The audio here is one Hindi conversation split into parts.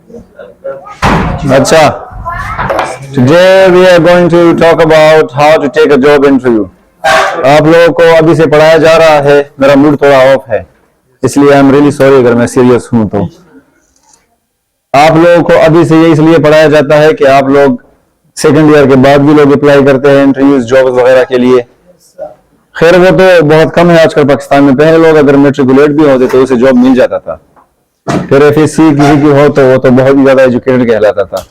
अच्छा, today we are going to talk about how to take a job interview. आप लोगों को अभी से पढ़ाया जा रहा है, मेरा मूड थोड़ा ऑफ है, इसलिए आई एम रियली सॉरी अगर मैं सीरियस हूं तो। आप लोगों को अभी से ये इसलिए पढ़ाया जाता है कि आप लोग सेकंड ईयर के बाद भी लोग अप्लाई करते हैं इंटरव्यूज जॉब्स वगैरह के लिए। खैर वो तो बहुत कम है आजकल पाकिस्तान में, पहले लोग अगर मेट्रिकुलेट भी होते तो उसे जॉब मिल जाता था। फिर एफएससी किसी की हो तो वो तो बहुत ही ज्यादा एजुकेटेड कहलाता था।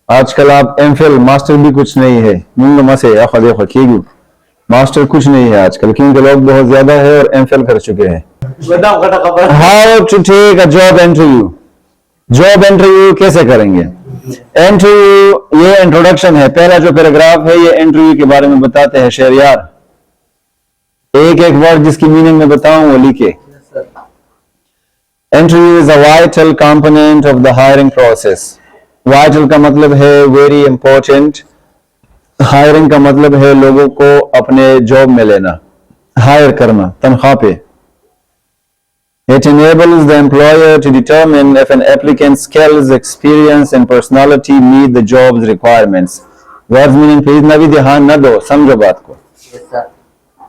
आजकल आप एमफिल मास्टर भी कुछ नहीं है, मास्टर कुछ नहीं है आजकल, क्योंकि लोग बहुत ज्यादा है और एमफिल कर चुके हैं। How to take a job interview. Job interview कैसे करेंगे? इंटरव्यू, ये इंट्रोडक्शन है, पहला जो पैराग्राफ है ये इंटरव्यू के बारे में बताते हैं। शहरियार एक एक वर्ड जिसकी मीनिंग में बताऊं वो लिखे। Interview is a vital component of the hiring process. Vital का मतलब है वेरी इंपॉर्टेंट, हायरिंग का मतलब है लोगों को अपने जॉब में लेना, हायर करना तनख्वाह पे। It enables the employer to determine if an applicant's skills, experience and personality meet the job's requirements. Words meaning please ना भी ध्यान ना दो, समझो बात को।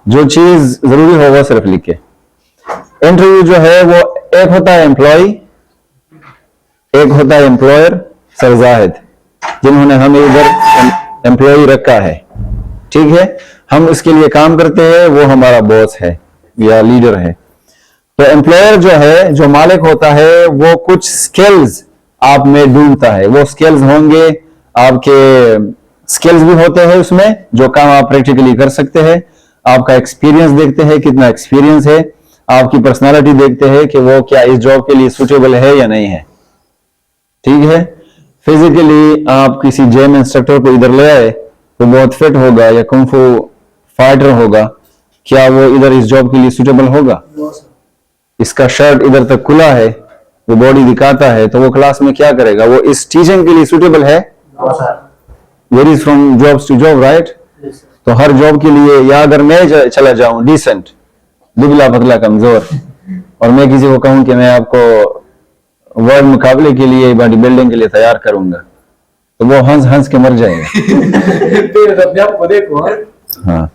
जो चीज जरूरी हो वो सिर्फ लिखे। इंटरव्यू जो है वो एक होता है एम्प्लॉय, एक होता है एम्प्लॉयर। सर जाहिद जिन्होंने हमें इधर एम्प्लॉय रखा है, ठीक है, हम इसके लिए काम करते हैं, वो हमारा बॉस है या लीडर है। तो एम्प्लॉयर जो है, जो मालिक होता है, वो कुछ स्किल्स आप में ढूंढता है। वो स्किल्स होंगे, आपके स्किल्स भी होते हैं उसमें, जो काम आप प्रैक्टिकली कर सकते हैं। आपका एक्सपीरियंस देखते हैं, कितना एक्सपीरियंस है। आपकी पर्सनालिटी देखते हैं कि वो क्या इस जॉब के लिए सुटेबल है या नहीं है, ठीक है। फिजिकली आप किसी जिम इंस्ट्रक्टर को इधर ले आए तो बहुत फिट होगा या कुंफू फाइटर होगा, क्या वो इधर इस जॉब के लिए सुटेबल होगा? इसका शर्ट इधर तक खुला है, वो बॉडी दिखाता है, तो वो क्लास में क्या करेगा? वो इस टीचिंग के लिए सुटेबल है? Varies from jobs to job, right. तो हर जॉब के लिए, या अगर मैं चला जाऊं डिसेंट, दुबला पतला कमजोर, और मैं किसी को कहूं कि मैं आपको वर्ल्ड मुकाबले के लिए, बॉडी बिल्डिंग के लिए तैयार करूंगा, तो वो हंस हंस के मर जाएगा। हाँ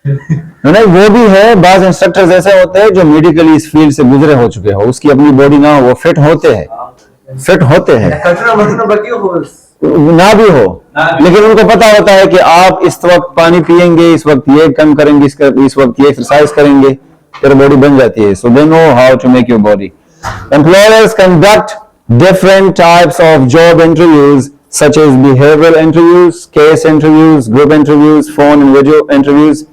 नहीं, वो भी है। बाज इंस्ट्रक्टर्स ऐसे होते हैं जो मेडिकली इस फील्ड से गुजरे हो चुके हो, उसकी अपनी बॉडी ना हो, वो फिट होते हैं, फिट होते हैं ना भी हो, लेकिन उनको पता होता है कि आप इस वक्त पानी पिएंगे, इस वक्त ये कम करेंगे, इस वक्त ये एक्सरसाइज करेंगे, फिर बॉडी बन जाती है। So they know how to make your body. Employers conduct different types of job interviews such as behavioral interviews, case interviews, group interviews, phone and video interviews,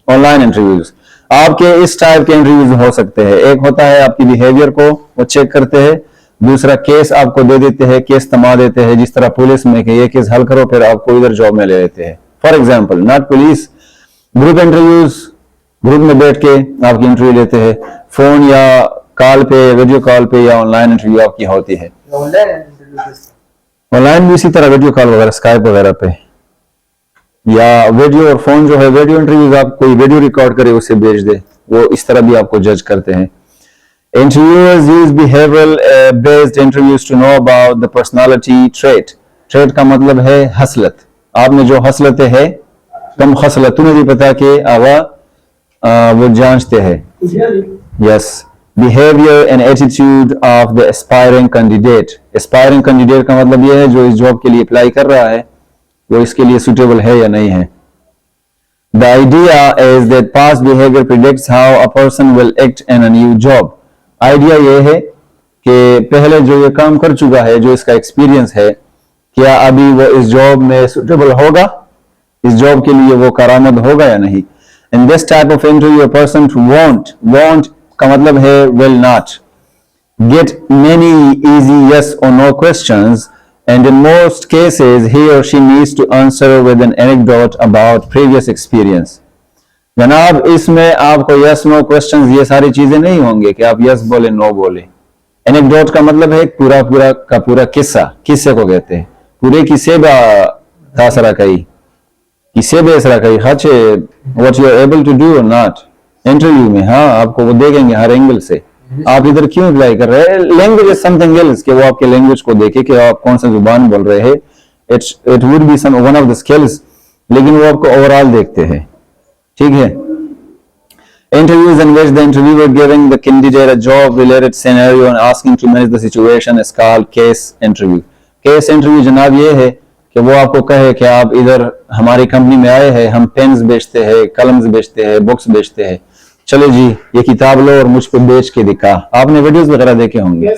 online interviews. आपके इस टाइप के इंटरव्यूज हो सकते हैं। एक होता है आपकी बिहेवियर को वो चेक करते हैं, दूसरा केस आपको दे देते हैं, केस थमा देते हैं, जिस तरह पुलिस में कि ये केस हल करो, फिर आपको इधर जॉब में ले लेते हैं। For example, not police, group interviews, group में बैठ के आपकी इंटरव्यू लेते हैं, फोन या कॉल पे, वीडियो कॉल पे या ऑनलाइन इंटरव्यू आपकी होती है। ऑनलाइन भी इसी तरह वीडियो कॉल वगैरह, स्काइप वगैरह पे, या वीडियो और फोन जो है, वीडियो इंटरव्यूज आप कोई वीडियो रिकॉर्ड करे उसे भेज दे, वो इस तरह भी आपको जज करते हैं। Interviewers use behavioral based interviews to know about the personality trait. Trait का मतलब है हसलत। आपने जो हसलतें है, कम हसलत, तुम्हें भी पता कि वो जांचते हैं। Yes. Behavior and attitude of the aspiring candidate. Aspiring candidate का मतलब ये है जो इस जॉब के लिए अप्लाई कर रहा है, वो इसके लिए सुटेबल है या नहीं है। The idea is that past behavior predicts how a person will act in a new job. Idea ये है कि पहले जो ये काम कर चुका है, जो इसका एक्सपीरियंस है, क्या अभी वो इस जॉब में सुटेबल होगा, इस जॉब के लिए वो कारामद होगा या नहीं। In this type of interview, a person won't का मतलब है will not get many easy yes or no questions, and in most cases he or she needs to answer with an anecdote about previous experience. जनाब, इसमें आपको यस नो क्वेश्चंस ये सारी चीजें नहीं होंगे कि आप यस बोले नो बोले। एनेक्डोट का मतलब है पूरा किस्सा, किस्से को कहते हैं। पूरे किस्से तासरा कई किस्से बेसरा कई what you are able to do और नॉट। इंटरव्यू में हाँ आपको वो देखेंगे हर एंगल से, आप इधर क्यों अप्लाई कर रहे हैं? लैंग्वेज इज समथिंग एल्स, कि वो आपके लैंग्वेज को देखे कि आप कौन सा जुबान बोल रहे हैं। It would be some one of the skills, लेकिन वो आपको ओवरऑल देखते हैं। ठीक है। Interviews in which the interviewer giving the candidate a job related scenario and asking to manage the situation is called case interview. Case interview जनाब ये है कि वो आपको कहे कि आप इधर हमारी कंपनी में आए हैं, हम पेन्स बेचते हैं, कलम्स बेचते हैं, बुक्स बेचते हैं, चलो जी ये किताब लो और मुझ पे बेच के दिखा। आपने वीडियोस वगैरह देखे होंगे,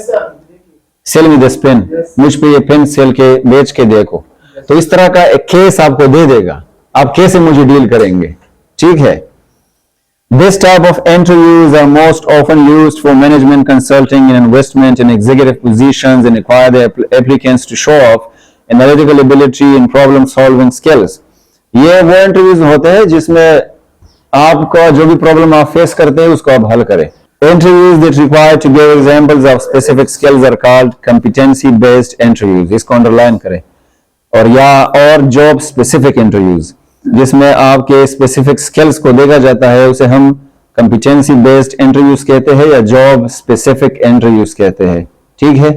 सेल मी दिस पेन, मुझ पे ये पेन सेल के बेच के देखो। तो इस तरह का एक केस आपको दे देगा, आप कैसे मुझे डील करेंगे। ठीक है। This type of interviews are most often used for management consulting and investment in executive positions and require the applicants to show off analytical ability and problem solving skills. ये वो इंटरव्यूज होते हैं जिसमें आपका जो भी प्रॉब्लम आप फेस करते हैं उसको आप हल करें। Interviews that require to give examples of specific skills are called competency based interviews. इसको अंडरलाइन करें। और जॉब स्पेसिफिक इंटरव्यूज जिसमें आपके स्पेसिफिक स्किल्स को देखा जाता है उसे हम कॉम्पिटेंसी बेस्ड इंटरव्यूज कहते हैं या जॉब स्पेसिफिक इंटरव्यूज कहते हैं। ठीक है।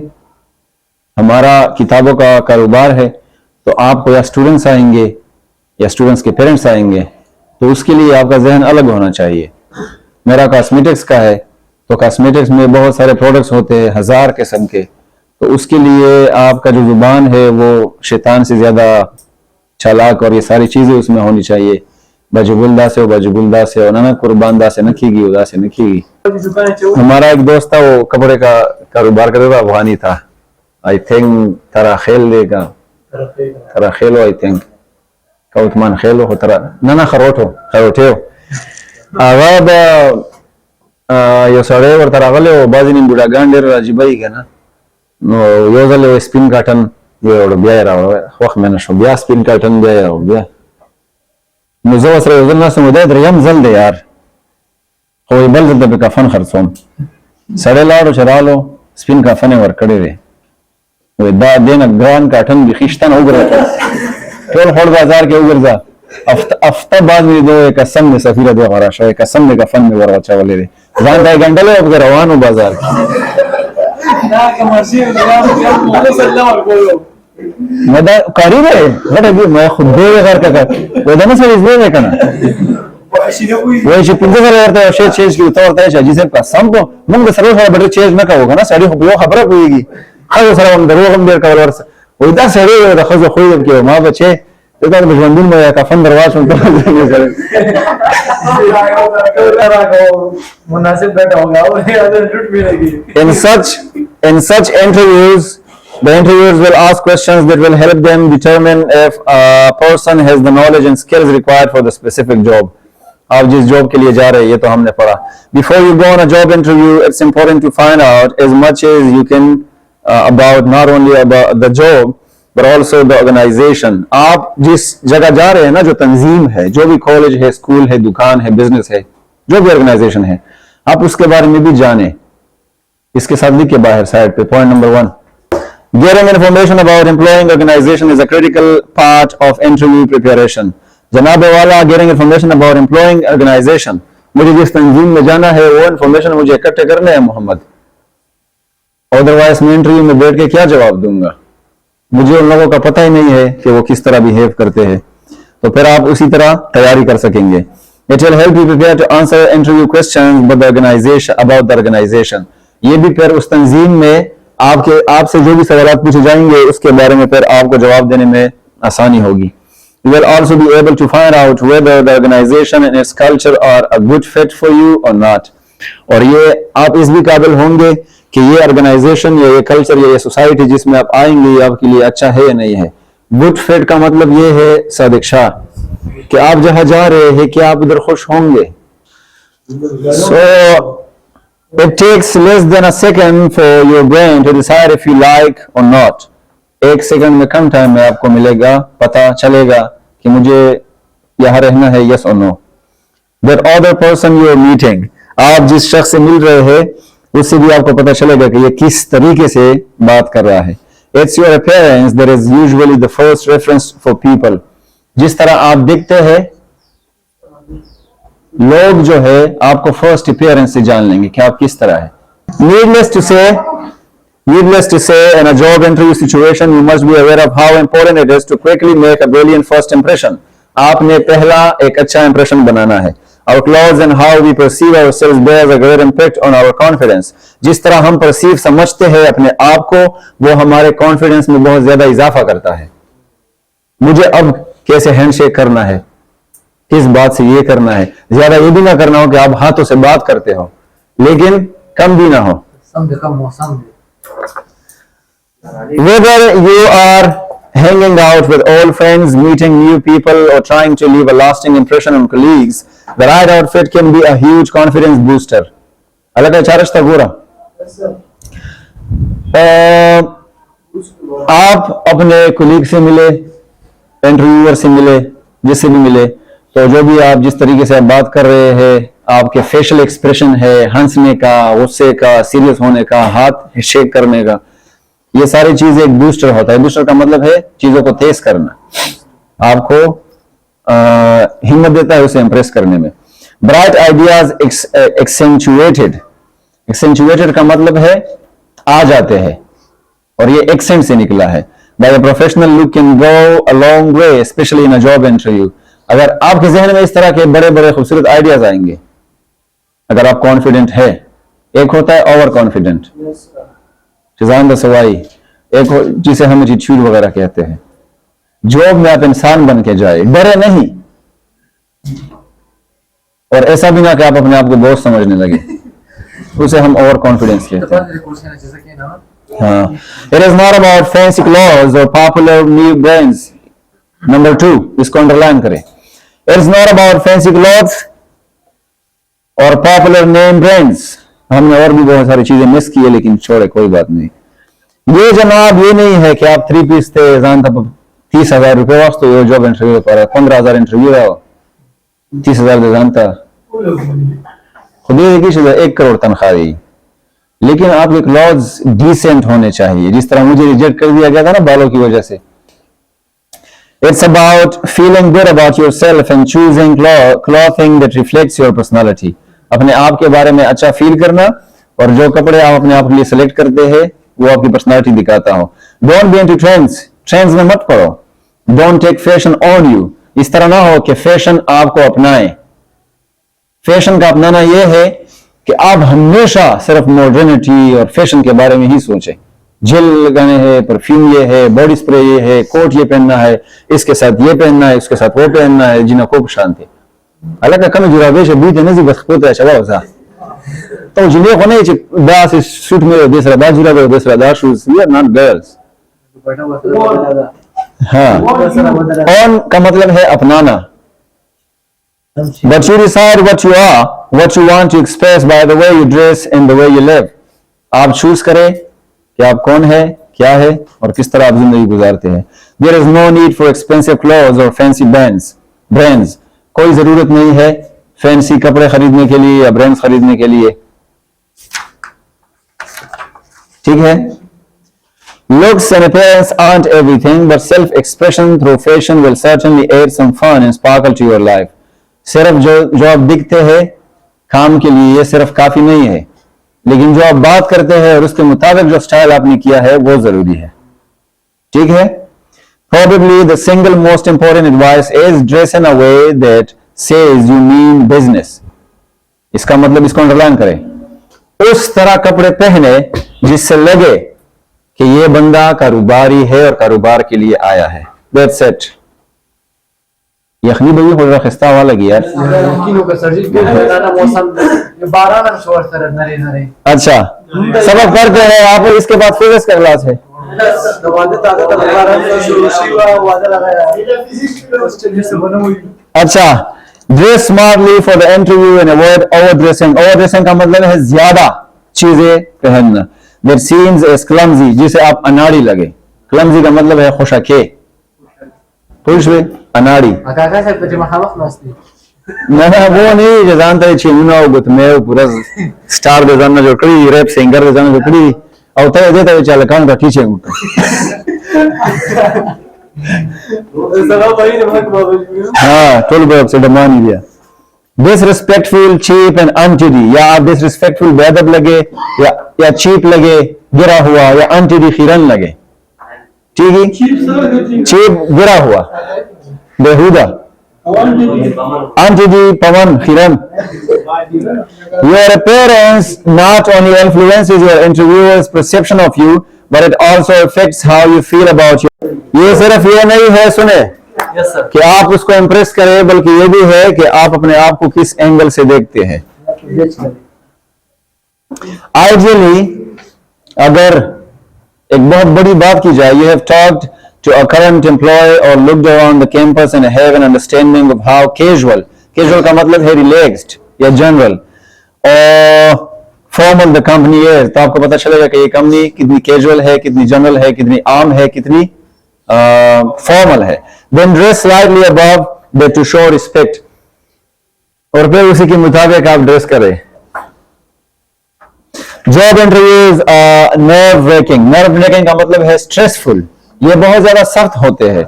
हमारा किताबों का कारोबार है, तो आपको या स्टूडेंट्स आएंगे या स्टूडेंट्स के पेरेंट्स आएंगे, तो उसके लिए आपका जहन अलग होना चाहिए। मेरा कॉस्मेटिक्स का है, तो कॉस्मेटिक्स में बहुत सारे प्रोडक्ट्स होते हैं 1000 किस्म के, तो उसके लिए आपका जो जुबान है वो शैतान से ज्यादा चालाक और ये सारी चीजें उसमें होनी चाहिए। बजबुल्दा से हो ना कुर्बान दा से नखीगी उदा से नखीगी। हमारा एक दोस्त था, वो कपड़े का कारोबार करता था, अफगानी था। आई थिंक तरा खेल देगा, तरा खेलो, आई थिंक कौतमान खेलो हो तरा ना खरोठो खरोठे हो आवाब यो सड़े और तरा गले हो बाजी नी बुढ़ा गांडेर राजीबाई के ना नो यो गले स्पिन काटन ये बिया वक्त मैंने शो बिया स्पिन काटन बिया बिया मुझे वसरे उधर ना समुदाय द्रयम जल दे यार हो बल जल दे कफन खर्चों सड़े लाओ चरा लो स्पिन कफने वर कड़े रे वो दा देना ग्रान काटन बिखिश्तन उगर टोल होड़ बाजार के उगर जा अफ्ता बाद में दो एक कसम में सफीरा दो गराश है कसम में कफन में वर बच्चा वाले रे जान दाई गंडले अब रवानो बाजार ना कमर्शियल मदा करीब है बट अभी मैं खुद दे घर का वो ना सर इसमें है कना वो इसे पिंजे कर रहा है शेर चेंज की उतारता है जिसे कसम को मंग सर्व है बड़े चेंज ना होगा ना साड़ी वो खबर होगी हां सर हम दरो हम देर का वर्स वो इधर से रे रखो खोई के मां बच्चे तो तो बंदून में कफन दरवाजा में मुनासिब बैठा होगा और अदर लूट मिलेगी। In such interviews, the interviewers will ask questions that will help them determine if a person has the knowledge and skills required for the specific job. आप जिस जॉब के लिए जा रहे हैं ये तो हमने पढ़ा। Before you go on a job interview, it's important to find out as much as you can about not only about the job but also the organization. आप जिस जगह जा रहे हैं ना, जो तंजीम है, जो भी कॉलेज है, स्कूल है, दुकान है, बिजनेस है, जो भी ऑर्गेनाइजेशन है, आप उसके बारे में भी जाने। इसके साथ लिखिए बाहर साइड पे point number 1, getting information about employing organization is a critical part of interview preparation. जनाब वाला getting information about employing organization, मुझे जिस तंजीम में जाना है वो इन्फॉर्मेशन मुझे इकट्ठे करने हैं मोहम्मद, अदरवाइज मैं इंटरव्यू में बैठ के क्या जवाब दूंगा, मुझे उन लोगों का पता ही नहीं है कि वो किस तरह बिहेव करते हैं। तो फिर आप उसी तरह तैयारी कर सकेंगे। It will help you prepare to answer interview questions about the organization. ये भी फिर उस तंजीम में आपसे जो भी सवाल पूछे जाएंगे उसके बारे में फिर आपको जवाब देने में आसानी होगी। You will also be able to find out whether the organization and its culture are a good fit for you or not. और ये आप इस भी काबिल होंगे कि ये ऑर्गेनाइजेशन या ये कल्चर या ये सोसाइटी जिसमें आप आएंगे ये आपके लिए अच्छा है या नहीं है। गुड फिट का मतलब ये है सादिक शाह कि आप जहां जा रहे हैं कि आप उधर खुश होंगे। So it takes less than a second for your brain to decide if you like or not. 1 second में कम टाइम में आपको मिलेगा, पता चलेगा कि मुझे यहाँ रहना है, yes or no. That other person you are meeting, आप जिस शख्स से मिल रहे हैं उससे भी आपको पता चलेगा कि ये किस तरीके से बात कर रहा है। It's your appearance that is usually the first reference for people. जिस तरह आप दिखते हैं लोग जो है आपको फर्स्ट अपीयरेंस से जान लेंगे कि आप किस तरह है। Needless to say, in a job interview situation, you must be aware of how important it is to quickly make a brilliant first impression. आपने पहला एक अच्छा impression बनाना है. Our clothes and how we perceive ourselves bears a great impact on our confidence. जिस तरह हम perceive समझते हैं अपने आप को, वो हमारे confidence में बहुत ज्यादा इजाफा करता है. मुझे अब कैसे हैंडशेक करना है, किस बात से ये करना है. ज्यादा ये भी ना करना हो कि आप हाथों से बात करते हो, लेकिन कम भी ना हो. Whether you are hanging out with old friends, meeting new people, or trying to leave a lasting impression on colleagues, the right outfit can be a huge confidence booster. अलग है चारश तक पूरा. आप अपने कुलीग से मिले, इंटरव्यूअर से मिले, जिससे भी मिले, तो जो भी आप जिस तरीके से आप बात कर रहे हैं, आपके फेशियल एक्सप्रेशन है, हंसने का, गुस्से का, सीरियस होने का, हाथ शेक करने का, ये सारी चीजें एक बूस्टर होता है. बूस्टर का मतलब है चीजों को तेज करना, आपको हिम्मत देता है उसे इंप्रेस करने में. ब्राइट आइडियाज एक्सेंचुएटेड का मतलब है आ जाते हैं, और ये एक्सेंट से निकला है. By a professional look can go a long way, specially in a job interview. अगर आपके जहन में इस तरह के बड़े बड़े खूबसूरत आइडियाज आएंगे, अगर आप कॉन्फिडेंट है. एक होता है ओवर कॉन्फिडेंट, शिजान द सवाई, एक जिसे हम एटीट्यूड वगैरह कहते हैं. जॉब में आप इंसान बन के जाए, डरे नहीं, और ऐसा भी ना कि आप अपने आप को बॉस समझने लगे, उसे हम ओवर कॉन्फिडेंस कहते हैं. हाँ, it is not about fancy clothes और पॉपुलर न्यू ब्रांड्स. नंबर 2, इसको अंडरलाइन करें. It is not about fancy clothes और पॉपुलर नेम ब्रांड्स. हमने और भी बहुत सारी चीजें मिस की है, लेकिन छोड़े, कोई बात नहीं. ये जनाब ये नहीं है कि आप 3 पीस थे, 30,000 रुपये वास्तव ये जॉब इंटरव्यू पर 15,000 इंटरव्यू रहा, 30,000 दे जानता खुद ही 1 करोड़ तनख्वाह दी. लेकिन आपके क्लॉथ्स डिसेंट होने चाहिए, जिस तरह मुझे रिजेक्ट कर दिया गया था ना बालों की वजह से. It's about feeling good about yourself and choosing clothing that reflects your personality. अपने आप के बारे में अच्छा फील करना, और जो कपड़े आप अपने आप के लिए सेलेक्ट करते हैं वो आपकी पर्सनालिटी दिखाता हो. Don't be into trends में मत पड़ो. Don't take fashion on you. इस तरह ना हो कि फैशन आपको अपनाए. फैशन का अपनाना यह है कि आप हमेशा सिर्फ मॉडर्निटी और फैशन के बारे में ही सोचें. जेल लगाने हैं, परफ्यूम ये है, बॉडी स्प्रे ये है, कोट ये पहनना है, इसके साथ ये पहनना है, इसके साथ वो पहनना है, जिन्हें को शांति. अलग कम जुराबे से बीते नहीं बस होता है चला होता तो जिन्हें को नहीं दास सूट में दूसरा दास जुराबे दूसरा दास shoes, we are not girls. हाँ, ऑन का मतलब है अपनाना. But you decide what you are, what you want to express by the way you dress and the way you live. आप चूज करें कि आप कौन है, क्या है, और किस तरह आप जिंदगी गुजारते हैं. There is no need for expensive clothes or fancy brands. कोई जरूरत नहीं है फैंसी कपड़े खरीदने के लिए या ब्रांड्स खरीदने के लिए. ठीक है. Looks and appearance aren't everything, but self-expression through fashion will certainly add some fun and sparkle to your life. सिर्फ जो आप दिखते हैं काम के लिए ये सिर्फ काफी नहीं है, लेकिन जो आप बात करते हैं और उसके मुताबिक जो स्टाइल आपने किया है वो जरूरी है. ठीक है. Probably the single most important advice is dress in a way that says you mean business. इसका मतलब, इसको अंडरलाइन करें, उस तरह कपड़े पहने जिससे लगे कि ये बंदा कारोबारी है और कारोबार के लिए आया है. That's it. यखनी भाई हो रहा खस्ता वाला गया. अच्छा, सबक करते हैं आप. इसके बाद फिजिक्स का क्लास है. अच्छा, dress smartly for the interview and avoid overdressing. Overdressing का मतलब है ज्यादा चीजें पहनना. दैट सीम्स एज क्लमजी, जिसे आप अनाड़ी लगे. क्लमजी का मतलब है खुशाके. पुरुष में अनाड़ी ना वो नहीं जो जानता है छीना हो गुत में पूरा स्टार दे जानना जो कड़ी रैप सिंगर दे जानना जो कड़ी और तय देता है चल कान का खींचे ऊपर. हाँ, टोल बैग से डमानी दिया. डिसरिस्पेक्टफुल, चीप एंड अनटिडी, या आप डिसरिस्पेक्टफुल बेअदब लगे, या चीप लगे गिरा हुआ, या अनटिडी खिरन लगे, ठीक है, चीप गिरा हुआ, बेहुदा, अनटिडी पवन Khiran. Your appearance not only influences your interviewer's perception of you, but it also affects how you feel about you. ये सिर्फ ये नहीं है सुने कि आप उसको इम्प्रेस करें, बल्कि ये भी है कि आप अपने आप को किस एंगल से देखते हैं. आइडियली अगर एक बहुत बड़ी बात की जाए, you have talked to a current employee or looked around the campus and have an understanding of how casual का मतलब है relaxed या general और फॉर्मल द कंपनी है, तो आपको पता चलेगा कि ये कंपनी कितनी कैजुअल है, कितनी जनरल है, कितनी आम है, कितनी फॉर्मल है. Then dress slightly above that to show respect, और फिर उसी के मुताबिक आप ड्रेस करें. जॉब इंटरव्यूज नर्व ब्रेकिंग का मतलब है स्ट्रेसफुल, ये बहुत ज्यादा सख्त होते हैं.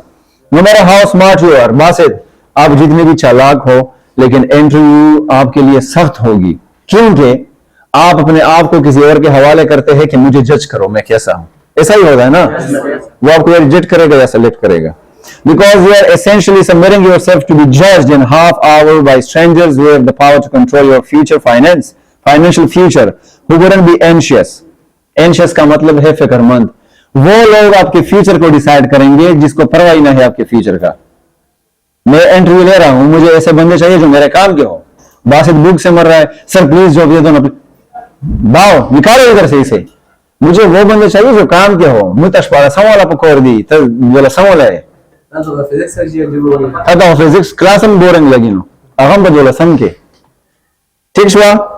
No matter how smart you are, Basit आप जितने भी चालाक हो, लेकिन इंटरव्यू आपके लिए सख्त होगी, क्योंकि आप अपने आप को किसी और के हवाले करते हैं कि मुझे जज करो मैं कैसा हूं. ऐसा ही होता है ना, वो आपको रिजेक्ट करेगा या सेलेक्ट करेगा. Because you are essentially submitting yourself to be judged in half hour by strangers who have the power to control your future financial future, who wouldn't be anxious. Anxious का मतलब है फिक्रमंद. वो लोग आपके फ्यूचर को डिसाइड करेंगे जिसको परवाह ही ना है आपके फ्यूचर का. मैं इंटरव्यू ले रहा हूं, मुझे ऐसे बंदे चाहिए जो मेरे काम के हो. बासित भूख से मर रहा है, सर प्लीज जॉब दे दो ना, बाओ निकालो इधर से इसे, मुझे वो बंदे चाहिए जो काम के हो. मुतशपारा सवाल पकोर दी तो बोला सवाल है फिजिक्स क्लास में बोरिंग लगी नो अहम बोला सम के. ठीक हुआ.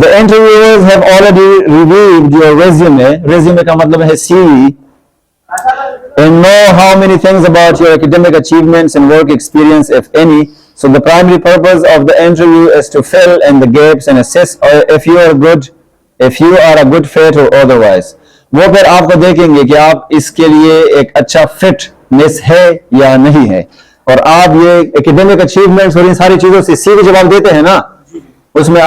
The interviewers have already reviewed your resume. Resume का मतलब है CV, and know how many things about your academic achievements and work experience, if any. So the primary purpose of the interview is to fill in the gaps and assess if you are a good fit or otherwise. वो फिर आपको देखेंगे कि आप इसके लिए एक अच्छा फिटनेस है या नहीं है, और आप ये एकेडमिक अचीवमेंट्स और इन सारी चीजों से सीधे जवाब देते हैं ना, उसमें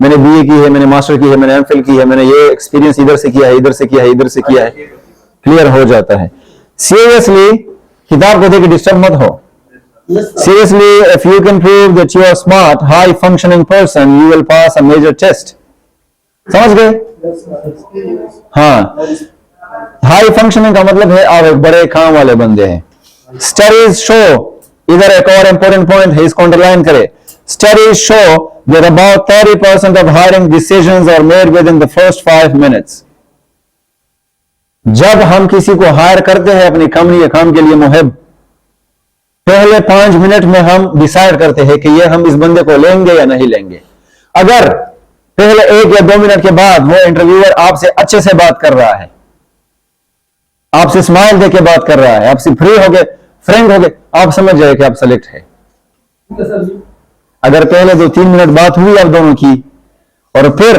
मैंने बीए की है, मैंने मास्टर की है, मैंने एमफिल की है, मैंने ये एक्सपीरियंस इधर से किया है, इधर से किया है, इधर से किया है, क्लियर हो जाता है. सीरियसली किताब को देख डिस्टर्ब मत हो. Seriously, if you can prove that you are smart, high functioning person, you will pass a major test. समझ गए? हाँ, हाई फंक्शनिंग का मतलब है आप एक बड़े काम वाले बंदे हैं. स्टडीज शो, इधर एक और इंपॉर्टेंट पॉइंट है, इसको अंडरलाइन करें. Studies show that about 30% of hiring decisions are made within the first 5 minutes. जब हम किसी को हायर करते हैं अपनी कंपनी या काम के लिए मुहिब, पहले 5 मिनट में हम डिसाइड करते हैं कि ये हम इस बंदे को लेंगे या नहीं लेंगे. अगर पहले 1 या 2 मिनट के बाद वो इंटरव्यूअर आपसे अच्छे से बात कर रहा है, आपसे स्माइल देके बात कर रहा है, आपसे फ्री हो गए, फ्रेंक हो गए, आप समझ जाए कि आप सेलेक्ट है. अगर पहले 2-3 मिनट बात हुई आप दोनों की, और फिर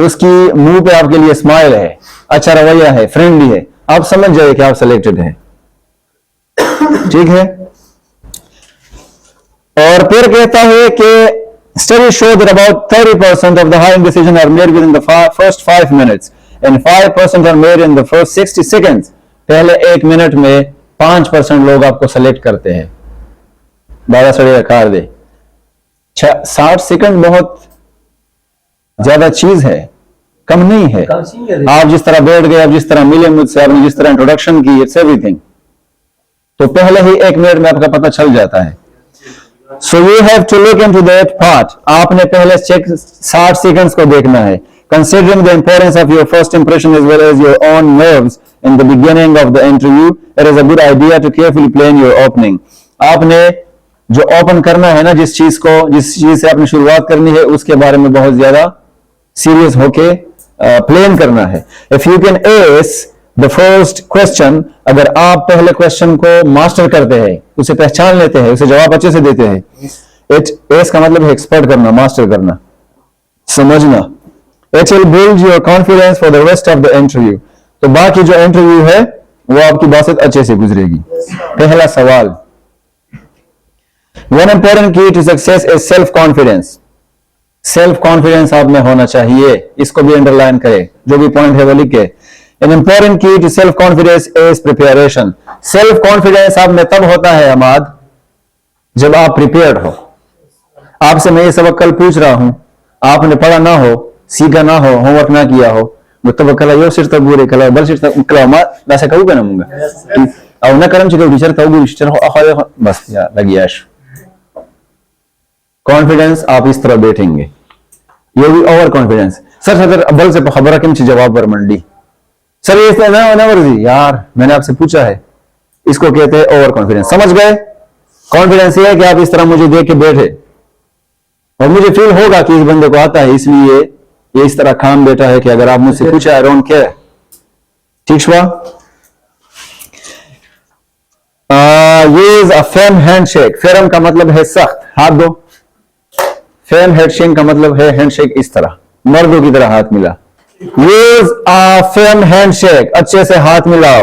उसकी मुंह पे आपके लिए स्माइल है, अच्छा रवैया है, फ्रेंडली है, आप समझ जाए कि आप सिलेक्टेड हैं. ठीक है. और फिर कहता है कि studies show that about 30% of the hiring decisions are made within the first 5 minutes and 5% are made in the first 60 seconds. पहले 1 मिनट में 5% लोग आपको सेलेक्ट करते हैं. 12 सड़े कार दे 60 सेकंड बहुत ज्यादा चीज है, कम नहीं है. आप जिस तरह बैठ गए, आप जिस तरह मिले मुझसे, आपने जिस तरह इंट्रोडक्शन की, इट्स एवरीथिंग. तो पहले ही 1 मिनट में आपका पता चल जाता है. So you have to look into that part. आपने पहले 60 सेकंड्स को देखना है. Considering the importance of your first impression as well as your own nerves in the beginning of the interview, it is a good idea to carefully plan your opening. आपने जो ओपन करना है ना, जिस चीज से आपने शुरुआत करनी है, उसके बारे में बहुत ज्यादा सीरियस होके प्लान करना है. If you can S the first question, अगर आप पहले क्वेश्चन को मास्टर करते हैं, उसे पहचान लेते हैं, उसे जवाब अच्छे से देते हैं. एस का मतलब है एक्सपर्ट करना, मास्टर करना, समझना. It will build your confidence for the rest of the interview. तो बाकी जो इंटरव्यू है वो आपकी बात अच्छे से गुजरेगी. पहला सवाल, one important key to success is self confidence. Self confidence आप में होना चाहिए, इसको भी अंडरलाइन करें, जो भी पॉइंट है वो लिखे। An important key to self confidence is preparation. Self confidence आप में तब होता है अमाद जब आप प्रिपेयर्ड हो। आपसे मैं ये सबक कल पूछ रहा हूं, आपने पढ़ा ना हो, सीखा ना हो, होमवर्क ना किया हो, तो कला यो सिर तक बुरे कला बल सिर तक कला मा दासे कहू के नमूंगा और ना करम चितो टीचर तब टीचर हो बस या लगी ऐश। कॉन्फिडेंस आप इस तरह बैठेंगे, ये भी ओवर कॉन्फिडेंस। सर सर अव्वल से खबर किम ची जवाब पर मंडी सर ये ना वर्जी यार मैंने आपसे पूछा है, इसको कहते हैं ओवर कॉन्फिडेंस। समझ गए? कॉन्फिडेंस ये है कि आप इस तरह मुझे देख के बैठे और मुझे फील होगा कि इस बंदे को आता है, इसलिए ये इस तरह काम बैठा है कि अगर आप मुझसे पूछा है डोंट केयर। ठीक हुआ? Use a firm handshake. Firm का मतलब है सख्त, हाथ दो। फर्म हैंडशेक का मतलब है हैंडशेक इस तरह, मर्दों की तरह हाथ मिला। यूज अ फर्म हैंडशेक, अच्छे से हाथ मिलाओ,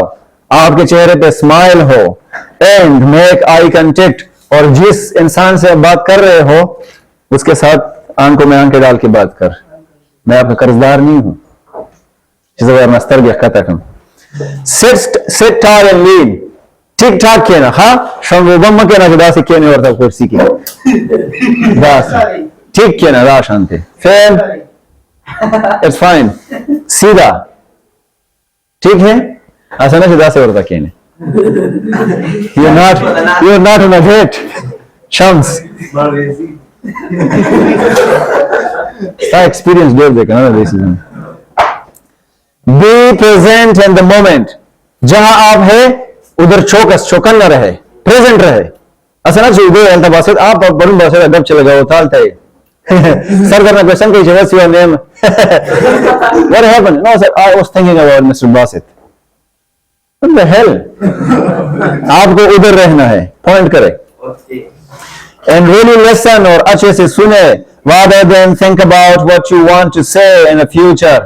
आपके चेहरे पे स्माइल हो। एंड मेक आई कांटेक्ट, और जिस इंसान से आप बात कर रहे हो उसके साथ आंखों में आंखें डाल के बात कर। मैं आपका कर्जदार नहीं हूं। सिट टाल एंड लीड, ठीक ठाक कहना, हाँ शंभुबम्म कहना दास कहने और तब कुर्सी की दास ठीक कहना रा शांति फैन इट्स फाइन सीधा ठीक है। ऐसा ना दास और तक कहने you're not on a date शम्स एक्सपीरियंस देव देखा ना racism. Be present in the moment, जहां आप है उधर चौकन न रहे, प्रेजेंट रहे। ऐसा ना चाहिए बात आप बड़ून बात अदब चले गए तालता है सर करना क्वेश्चन कही what's your name what happened no sir I was thinking about Mr. Basit what the hell आपको उधर रहना है, पॉइंट करें and really listen और अच्छे से सुने rather than think about what you want to say in the future।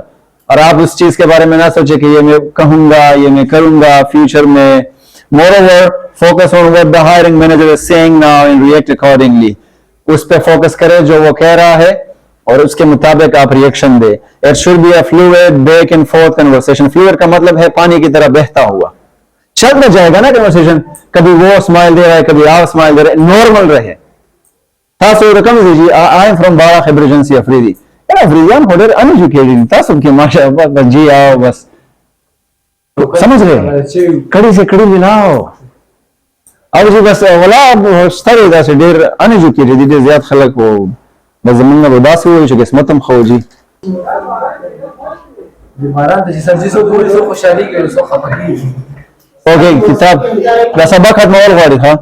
और आप उस चीज के बारे में ना सोचे कि ये मैं कहूंगा, ये मैं करूंगा फ्यूचर में। moreover focus on what the hiring manager is saying now and react accordingly। उस पे फोकस करें जो वो कह रहा है और उसके मुताबिक आप reaction they. It should be a fluid back and fourth conversation. Fluid का मतलब है पानी की तरह बहता हुआ, चल में जाएगा ना कन्वर्सेशन, कभी वो स्माइल दे रहा है कभी आप स्माइल दे रहे, नॉर्मल रहे। तासो रकम दीजिए आई एम फ्रॉम बारा खबरजेंसी अफरीदी यार अफरीदी हम होडर अनएजुकेटेड तासो के माशाअल्लाह बस जी आओ बस समझ रहे कड़ी से कड़ी मिलाओ अब जी बस वाला स्टडी दा से देर अनएजुकेटेड दे ज्यादा खलक वो बस जमना उदास हो जो किस्मतम खो जी बीमारान तो सब्जी सो पूरी सो खुशहाली के सो खपकी ओके किताब का सबक खत्म हो गया था।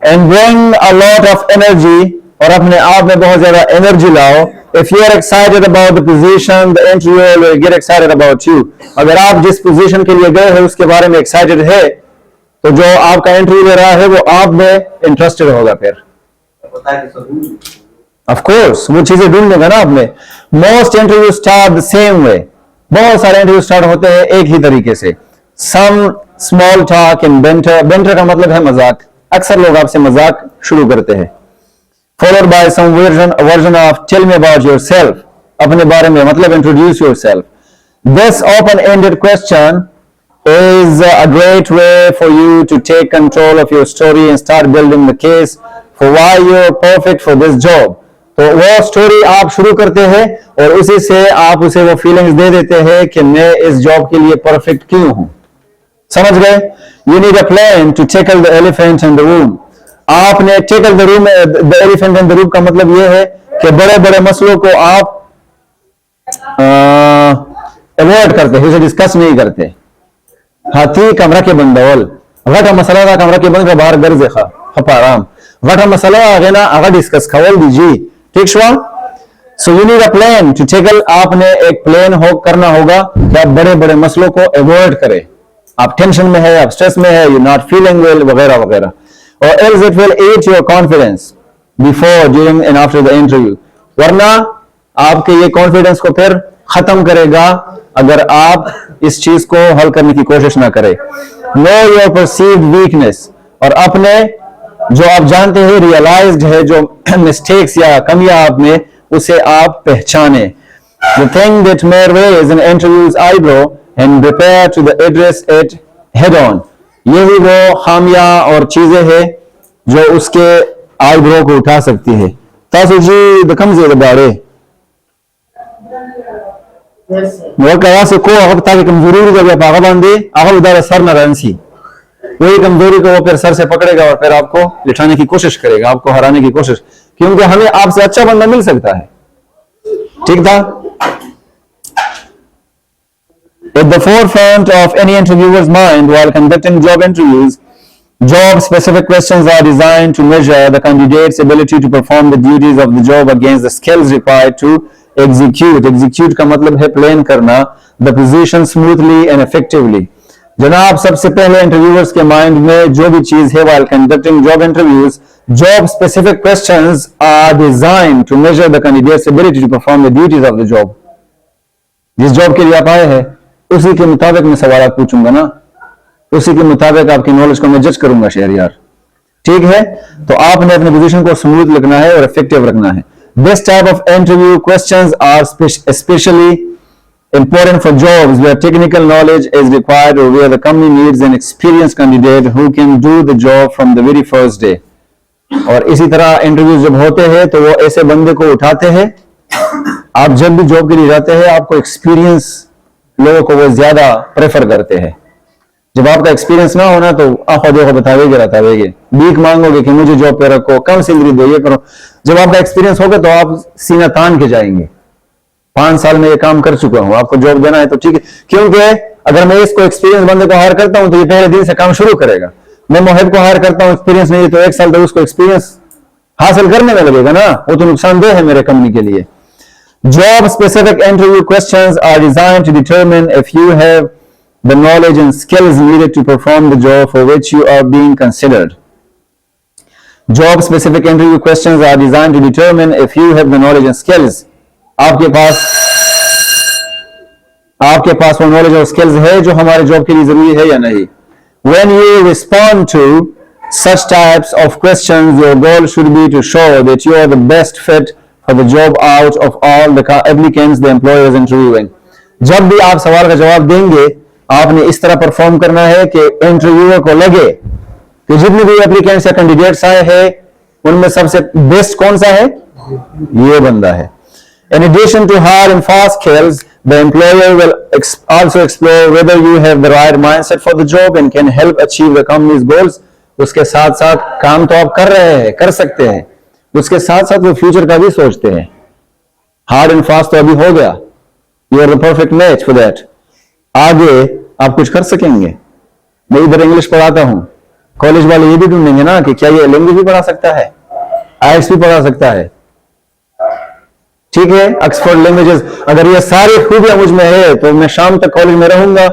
And bring a lot of energy, और अपने आप में बहुत ज्यादा एनर्जी लाओ। If you are excited about the position the interview will get excited about you. अगर आप जिस पोजीशन के लिए गए हैं उसके बारे में एक्साइटेड है तो जो आपका इंटरव्यू ले रहा है वो आप में इंटरेस्टेड होगा। फिर ऑफ कोर्स वो चीजें ढूंढ लेगा ना आपने। Most interview start the same way, बहुत सारे इंटरव्यू स्टार्ट होते हैं एक ही तरीके से। Some small talk in banter, banter का मतलब है मजाक, अक्सर लोग आपसे मजाक शुरू करते हैं। Followed by some version of tell me about yourself, अपने बारे में मतलब introduce yourself. This open ended question is a great way for you to take control of your story and start building the case for why you're perfect for this job। तो वो स्टोरी आप शुरू करते हैं और उसी से आप उसे वो फीलिंग्स दे देते हैं कि मैं इस जॉब के लिए परफेक्ट क्यों हूं। समझ गए? You need a plan to tackle the elephant in the room। आपने tackle the room, the elephant in the room का मतलब ये है कि बड़े बड़े मसलों को आप अवॉइड करते हैं, उसे डिस्कस नहीं करते। हाथी कमरा के बंदवल घटा मसला का कमरा के बंद का बाहर गर्ज खा खपाराम घटा मसला आगे ना आगे डिस्कस खवल दीजिए। ठीक शुआ? So you need a plan to tackle. आपने एक प्लान हो करना होगा कि आप बड़े बड़े मसलों को अवॉइड करें। आप टेंशन में है, आप स्ट्रेस में है, यू नॉट फीलिंग वेल वगैरह वगैरह, और else it will eat your confidence before during and after the interview. वरना आपके ये कॉन्फिडेंस को फिर खत्म करेगा अगर आप इस चीज को हल करने की कोशिश ना करें। नो योर परसीव्ड वीकनेस, और अपने जो आप जानते हैं रियलाइज्ड है, जो मिस्टेक्स या कमियां आप में, उसे आप पहचाने. The thing that may raise an interview's eyebrow and prepare to the address it head on. यही वो खामियां और चीजें हैं जो उसके आईब्रो को उठा सकती है. तासु जी द कम ज़्यादा बारे वो कहा से को अब ताकि कमजोरी जब आप आगे बांधे आगे उधर सर न रंसी, वही कमजोरी को वो फिर सर से पकड़ेगा और फिर आपको लिटाने की कोशिश करेगा, आपको हराने की कोशिश, क्योंकि हमें आपसे अच्छा बंदा मिल सकता है. ठीक था. At the forefront of any interviewer's mind while conducting job interviews, job-specific questions are designed to measure the candidate's ability to perform the duties of the job against the skills required to execute. Execute का मतलब है प्लान करना, the position smoothly and effectively. जनाब, सबसे पहले इंटरव्यूअर्स के माइंड में जो भी चीज है while conducting job interviews, job-specific questions are designed to measure the candidate's ability to perform the duties of the job. जिस जॉब के लिए आप आए हैं उसी के मुताबिक मैं सवाल पूछूंगा ना, उसी के मुताबिक आपकी नॉलेज को मैं जज करूंगा शहरियार. ठीक है, तो आपने अपने पोजीशन को स्मूथ लिखना है और इफेक्टिव रखना है. This type of interview questions are specially important for jobs where technical knowledge is required or where the company needs an experienced candidate who can do the job from the very first day. और इसी तरह इंटरव्यूज जब होते हैं तो वो ऐसे बंदे को उठाते हैं. आप जब भी जॉब के लिए जाते हैं आपको एक्सपीरियंस लोगों को वो ज्यादा प्रेफर करते हैं. जब आपका एक्सपीरियंस ना होना तो आखो देखो बतावेगे, भीख मांगोगे कि मुझे जॉब पे रखो, कम सैलरी दो, ये करो. जब आपका एक्सपीरियंस होगा तो आप सीना तान के जाएंगे. 5 साल में ये काम कर चुका हूं, आपको जॉब देना है तो ठीक है, क्योंकि अगर मैं इसको एक्सपीरियंस बंदे को हायर करता हूं तो ये पहले दिन से काम शुरू करेगा. मैं मोहिब को हायर करता हूं, एक्सपीरियंस नहीं है, तो 1 साल तक उसको एक्सपीरियंस हासिल करने में लगेगा ना, वो तो नुकसानदेह है मेरे कंपनी के लिए. Job specific interview questions are designed to determine if you have the knowledge and skills needed to perform the job for which you are being considered. Job specific interview questions are designed to determine if you have the knowledge and skills. आपके पास वो नॉलेज और स्किल्स है जो हमारे जॉब के लिए जरूरी है या नहीं. When you respond to such types of questions, your goal should be to show that you are the best fit for the job out of all the applicants the employer is interviewing. जब भी आप सवाल का जवाब देंगे आपने इस तरह परफॉर्म करना है कि इंटरव्यूअर को लगे कि जितने भी एप्लीकेंट्स या कैंडिडेट्स आए हैं उनमें सबसे बेस्ट कौन सा है, ये बंदा है. In addition to hard and fast skills, the employer will also explore whether you have the right mindset for the job and can help achieve the company's goals. उसके साथ साथ काम तो आप कर रहे हैं, कर सकते हैं, उसके साथ साथ वो फ्यूचर का भी सोचते हैं. हार्ड एंड फास्ट तो अभी हो गया, you are the perfect match for that. आगे आप कुछ कर सकेंगे. मैं इधर इंग्लिश पढ़ाता हूं, कॉलेज वाले ये भी ढूंढेंगे ना कि क्या ये लैंग्वेज भी पढ़ा सकता है, आईएल्टीएस भी पढ़ा सकता है. ठीक है, ऑक्सफोर्ड लैंग्वेजेस, अगर ये सारी खूबियां मुझ में है तो मैं शाम तक कॉलेज में रहूंगा,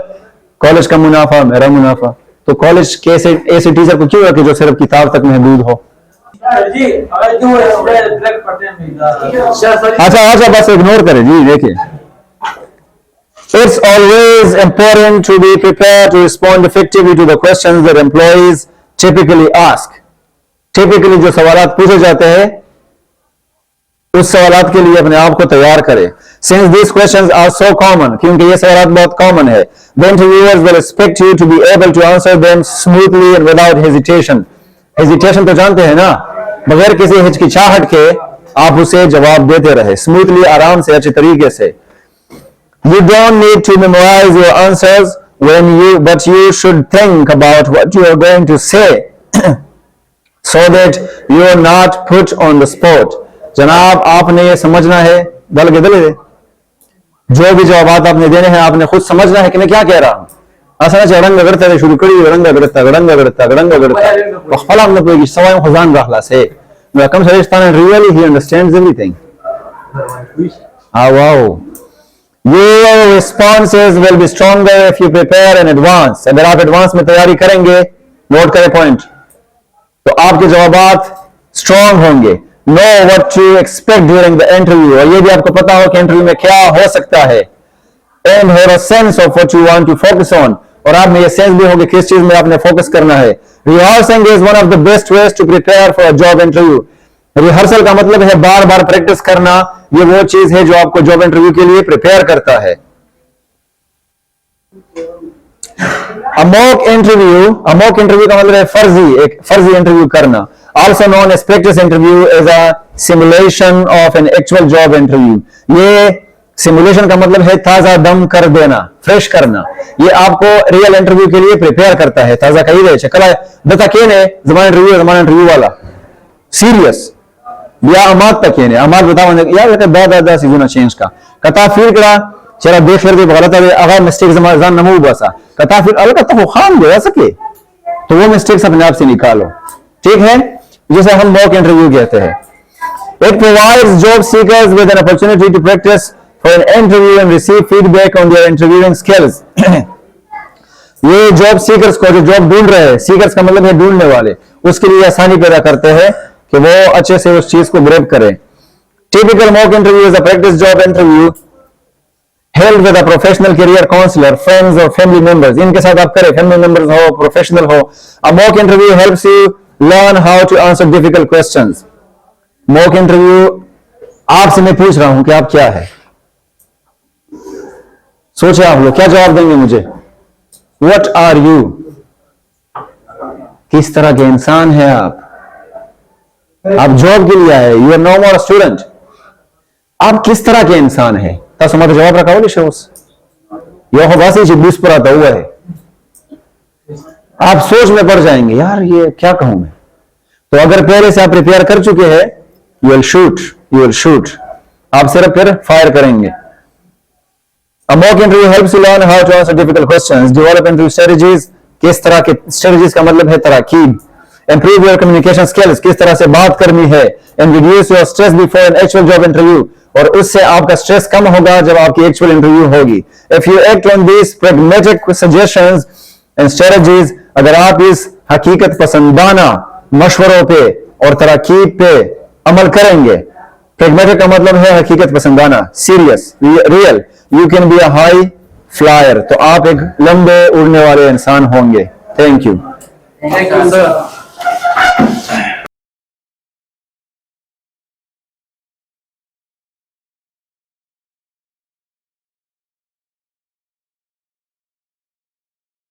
कॉलेज का मुनाफा मेरा मुनाफा. तो कॉलेज के ऐसे टीचर को क्यों रखे जो सिर्फ किताब तक महदूद हो. अच्छा बस इग्नोर करें जी. देखिए, it's always important to be prepared to respond effectively to the questions that employees typically ask. Typically जो सवालात पूछे जाते हैं उस सवालात के लिए अपने आप को तैयार करें. Since these questions are so common, क्योंकि ये सवालात बहुत कॉमन है, the interviewers will expect you to be able to answer them smoothly and without hesitation. Hesitation तो जानते हैं ना, बगैर किसी हिचकिचाहट के आप उसे जवाब देते रहे, स्मूथली, आराम से, अच्छे तरीके से. You don't need to memorize your answers but you should think about what you are going to say so that you are not put on the spot. जनाब, आपने ये समझना है, दल के दले जो भी जवाब आपने देने हैं आपने खुद समझना है कि मैं क्या कह रहा हूं. ऐसा ना रंग गड़ता शुरू करी रंग खलाम न सवाई खुजान रखला से कम सरिस्तान really he understands everything. wow. Your responses will be stronger if you prepare in advance. अगर आप एडवांस में तैयारी करेंगे, नोट करें पॉइंट, तो आपके जवाबात स्ट्रॉन्ग होंगे. Know what to expect during the interview, और ये भी आपको पता हो कि इंटरव्यू में क्या हो सकता है. And have a sense of what you want to focus on, और आप में ये सेंस भी होगी किस चीज में आपने फोकस करना है. Rehearsing is one of the best ways to prepare for a job interview. Rehearsal का मतलब है बार बार प्रैक्टिस करना. ये वो चीज है जो आपको जॉब इंटरव्यू के लिए प्रिपेयर करता है. A mock interview का मतलब है एक फर्जी इंटरव्यू करना. Also known as practice interview is a simulation of an actual job interview. ये सिमुलेशन का मतलब है ताजा दम कर देना, फ्रेश करना. ये आपको रियल इंटरव्यू के लिए प्रिपेयर करता है. ताजा कही दे कला दता केने जमान इंटरव्यू वाला सीरियस या अमाद तक केने अमाद बताओ यार लेके दादा सीजन चेंज का कता फिर कड़ा चला देख फिर भी गलत है अगर मिस्टेक जमान नमू बसा कता फिर अलग कता खान दे सके तो वो मिस्टेक्स अपने आप से निकालो. ठीक है, जिसे हम मॉक इंटरव्यू कहते हैं. It provides job seekers with an opportunity to practice for an interview and receive feedback on their interviewing skills. ये जॉब सीकर्स को जो जॉब ढूंढ रहे हैं, सीकर्स का मतलब है ढूंढने वाले, उसके लिए आसानी पैदा करते हैं कि वो अच्छे से उस चीज को ग्रैब करें. Typical mock interview is a practice job interview held with a professional career counselor, friends or family members. इनके साथ आप करें, family members हो, professional हो. A mock interview helps you learn how to answer difficult questions. Mock interview आपसे मैं पूछ रहा हूं कि आप क्या है. सोचे आप लोग क्या जवाब देंगे मुझे. What are you? किस तरह के इंसान है आप जॉब के लिए आए. You are no more student. आप किस तरह के इंसान है तब मत जवाब रखा बोले शोस यो होगा से जिब्बूस पर आता हुआ है. आप सोच में पड़ जाएंगे यार ये क्या कहूं मैं. तो अगर पहले से आप प्रिपेयर कर चुके हैं you will shoot. आप सिर्फ फिर फायर करेंगे. A mock interview helps you learn how to answer difficult questions, develop interview strategies. किस तरह के strategies का मतलब है तरकीब. Improve your communication skills, किस तरह से बात करनी है. And reduce your stress before an actual job interview. और उससे आपका स्ट्रेस कम होगा जब आपकी एक्चुअल इंटरव्यू होगी. If you act on these pragmatic suggestions and strategies, अगर आप इस हकीकत पसंदाना मशवरों पे और तरकीब पे अमल करेंगे. प्रेगमेटिक का मतलब है हकीकत पसंदाना, serious, real. You can be a high flyer. तो आप एक लंबे उड़ने वाले इंसान होंगे. Thank you.